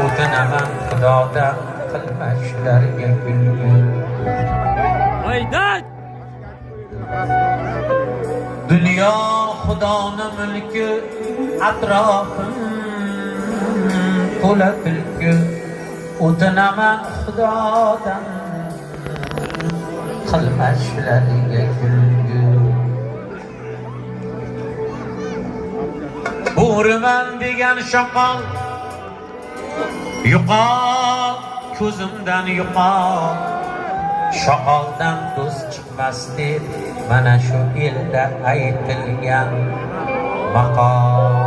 o'tinaman xudodan qilma shularga kulgi. Haydat! Dunyo xudoni mulki, atrofim to'la kulgi. O'tinaman xudodan qilma shularga kulgi. Bo'riman degan shoqol yo'qol, ko'zimdan yo'qol. Shoqoldan do'st chiqmas deb mana shu elda aytilgan maqol.